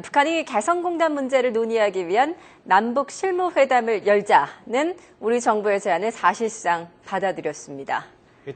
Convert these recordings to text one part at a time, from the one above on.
북한이 개성공단 문제를 논의하기 위한 남북 실무회담을 열자는 우리 정부의 제안을 사실상 받아들였습니다.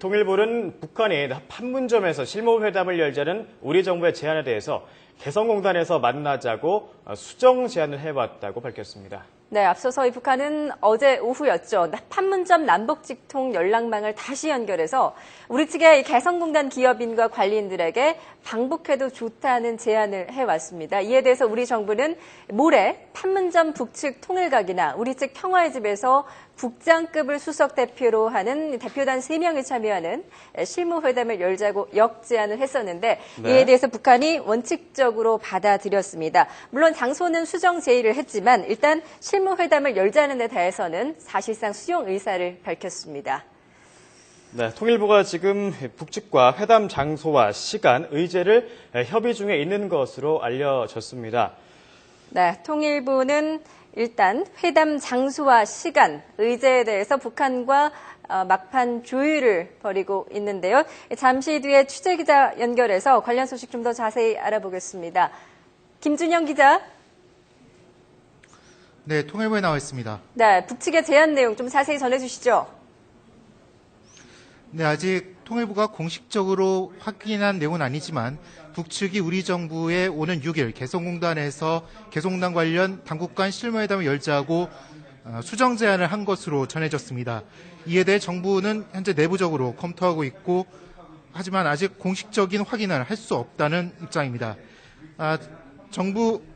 통일부는 북한이 판문점에서 실무회담을 열자는 우리 정부의 제안에 대해서 개성공단에서 만나자고 수정 제안을 해왔다고 밝혔습니다. 네, 앞서서 이 북한은 어제 오후였죠. 판문점 남북직통 연락망을 다시 연결해서 우리 측의 개성공단 기업인과 관리인들에게 방북해도 좋다는 제안을 해왔습니다. 이에 대해서 우리 정부는 모레 판문점 북측 통일각이나 우리 측 평화의 집에서 국장급을 수석 대표로 하는 대표단 3명이 참여하는 실무회담을 열자고 역제안을 했었는데 이에 대해서 북한이 원칙적으로 받아들였습니다. 물론 장소는 수정 제의를 했지만 일단 실무회담을 열자는 데 대해서는 사실상 수용 의사를 밝혔습니다. 네, 통일부가 지금 북측과 회담 장소와 시간, 의제를 협의 중에 있는 것으로 알려졌습니다. 네, 통일부는 일단 회담 장소와 시간, 의제에 대해서 북한과 막판 조율을 벌이고 있는데요. 잠시 뒤에 취재기자 연결해서 관련 소식 좀 더 자세히 알아보겠습니다. 김준영 기자. 네, 통일부에 나와 있습니다. 네, 북측의 제안 내용 좀 자세히 전해주시죠. 네, 아직 통일부가 공식적으로 확인한 내용은 아니지만 북측이 우리 정부에 오는 6일 개성공단에서 개성공단 관련 당국 간 실무회담을 열자고 수정 제안을 한 것으로 전해졌습니다. 이에 대해 정부는 현재 내부적으로 검토하고 있고 하지만 아직 공식적인 확인을 할 수 없다는 입장입니다.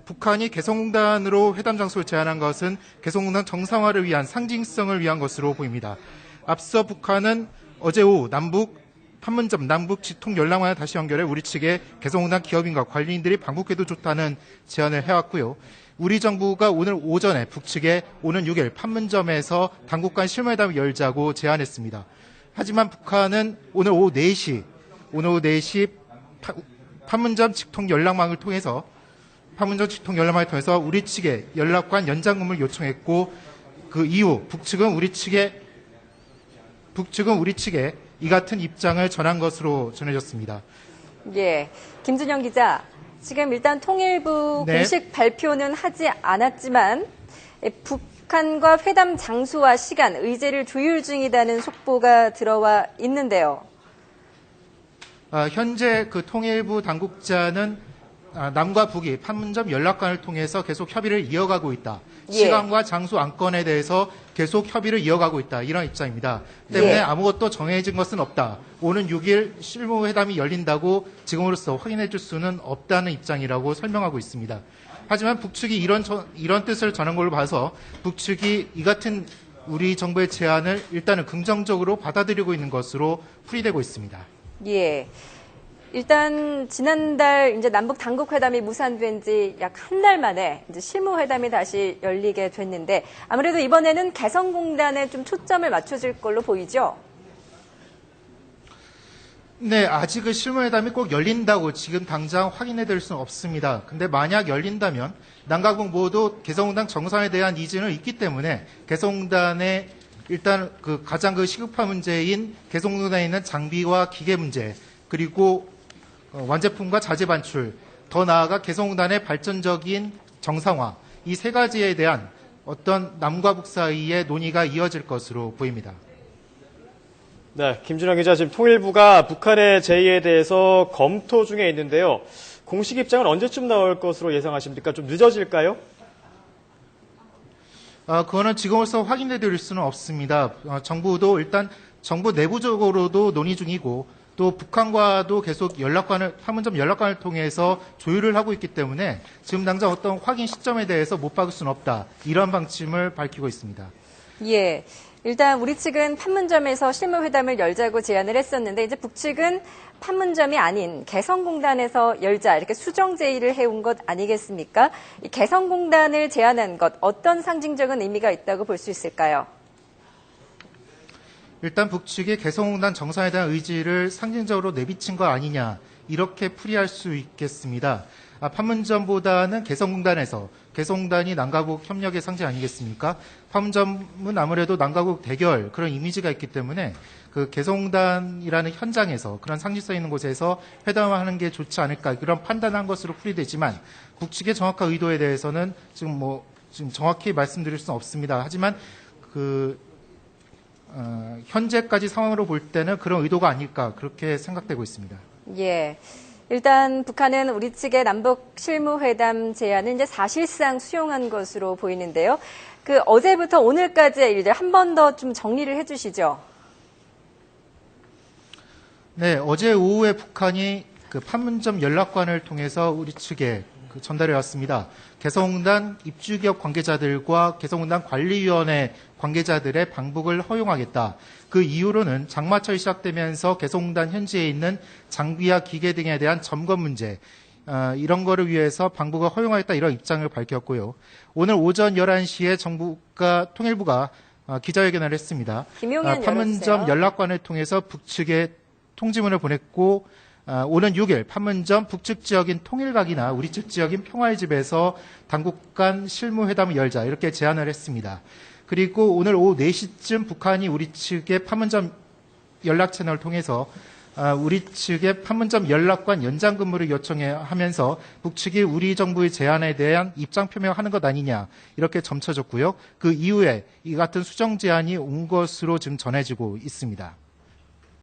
북한이 개성공단으로 회담 장소를 제안한 것은 개성공단 정상화를 위한 상징성을 위한 것으로 보입니다. 앞서 북한은 어제 오후 판문점 남북지통 연락망을 다시 연결해 우리 측에 개성공단 기업인과 관리인들이 방북해도 좋다는 제안을 해왔고요. 우리 정부가 오늘 오전에 북측에 오는 6일 판문점에서 당국 간 실무회담을 열자고 제안했습니다. 하지만 북한은 오늘 오후 4시 판문점 직통 연락망을 통해서 우리 측에 연락관 연장금을 요청했고 그 이후 북측은 우리 측에 이 같은 입장을 전한 것으로 전해졌습니다. 예, 김준영 기자. 지금 일단 통일부 공식 발표는 하지 않았지만 북한과 회담 장소와 시간, 의제를 조율 중이라는 속보가 들어와 있는데요. 현재 그 통일부 당국자는 남과 북이 판문점 연락관을 통해서 계속 협의를 이어가고 있다. 시간과 장소 안건에 대해서 계속 협의를 이어가고 있다. 이런 입장입니다. 때문에 아무것도 정해진 것은 없다. 오는 6일 실무회담이 열린다고 지금으로서 확인해 줄 수는 없다는 입장이라고 설명하고 있습니다. 하지만 북측이 이런 뜻을 전한 걸로 봐서 북측이 이 같은 우리 정부의 제안을 일단은 긍정적으로 받아들이고 있는 것으로 풀이되고 있습니다. 예. 일단 지난달 이제 남북 당국 회담이 무산된 지 약 한 달 만에 이제 실무회담이 다시 열리게 됐는데 아무래도 이번에는 개성공단에 좀 초점을 맞춰질 걸로 보이죠? 네, 아직은 실무회담이 꼭 열린다고 지금 당장 확인해 드릴 수는 없습니다. 근데 만약 열린다면 남각북 모두 개성공단 정상에 대한 니즈는 있기 때문에 개성공단에 일단 가장 시급한 문제인 개성공단에 있는 장비와 기계 문제 그리고 완제품과 자재 반출, 더 나아가 개성공단의 발전적인 정상화, 이 3가지에 대한 어떤 남과 북 사이의 논의가 이어질 것으로 보입니다. 네, 김준영 기자, 지금 통일부가 북한의 제의에 대해서 검토 중에 있는데요. 공식 입장은 언제쯤 나올 것으로 예상하십니까? 좀 늦어질까요? 그거는 지금으로서 확인해 드릴 수는 없습니다. 정부도 일단 정부 내부적으로도 논의 중이고 또 북한과도 계속 판문점 연락관을 통해서 조율을 하고 있기 때문에 지금 당장 어떤 확인 시점에 대해서 못 박을 수는 없다. 이런 방침을 밝히고 있습니다. 예. 일단 우리 측은 판문점에서 실무회담을 열자고 제안을 했었는데 이제 북측은 판문점이 아닌 개성공단에서 열자 이렇게 수정 제의를 해온 것 아니겠습니까? 이 개성공단을 제안한 것 어떤 상징적인 의미가 있다고 볼 수 있을까요? 일단 북측이 개성공단 정상에 대한 의지를 상징적으로 내비친 거 아니냐 이렇게 풀이할 수 있겠습니다. 판문점보다는 개성공단에서 개성공단이 남가국 협력의 상징 아니겠습니까? 판문점은 아무래도 남가국 대결 그런 이미지가 있기 때문에 그 개성공단이라는 현장에서 그런 상징성 있는 곳에서 회담하는 게 좋지 않을까 그런 판단한 것으로 풀이되지만 북측의 정확한 의도에 대해서는 지금 정확히 말씀드릴 수는 없습니다. 하지만 현재까지 상황으로 볼 때는 그런 의도가 아닐까 그렇게 생각되고 있습니다. 예. 일단 북한은 우리 측의 남북 실무회담 제안을 이제 사실상 수용한 것으로 보이는데요. 어제부터 오늘까지 이제 한 번 더 좀 정리를 해주시죠. 네, 어제 오후에 북한이 판문점 연락관을 통해서 우리 측에 전달해 왔습니다. 개성공단 입주기업 관계자들과 개성공단 관리위원회 관계자들의 방북을 허용하겠다. 그 이유로는 장마철이 시작되면서 개성공단 현지에 있는 장비와 기계 등에 대한 점검 문제, 이런 거를 위해서 방북을 허용하겠다 이런 입장을 밝혔고요. 오늘 오전 11시에 통일부가 기자회견을 했습니다. 판문점 연락관을 통해서 북측에 통지문을 보냈고 오는 6일 판문점 북측 지역인 통일각이나 우리 측 지역인 평화의 집에서 당국 간 실무회담을 열자 이렇게 제안을 했습니다. 그리고 오늘 오후 4시쯤 북한이 우리 측의 판문점 연락 채널을 통해서 우리 측의 판문점 연락관 연장 근무를 요청하면서 북측이 우리 정부의 제안에 대한 입장 표명하는 것 아니냐 이렇게 점쳐졌고요. 그 이후에 이 같은 수정 제안이 온 것으로 지금 전해지고 있습니다.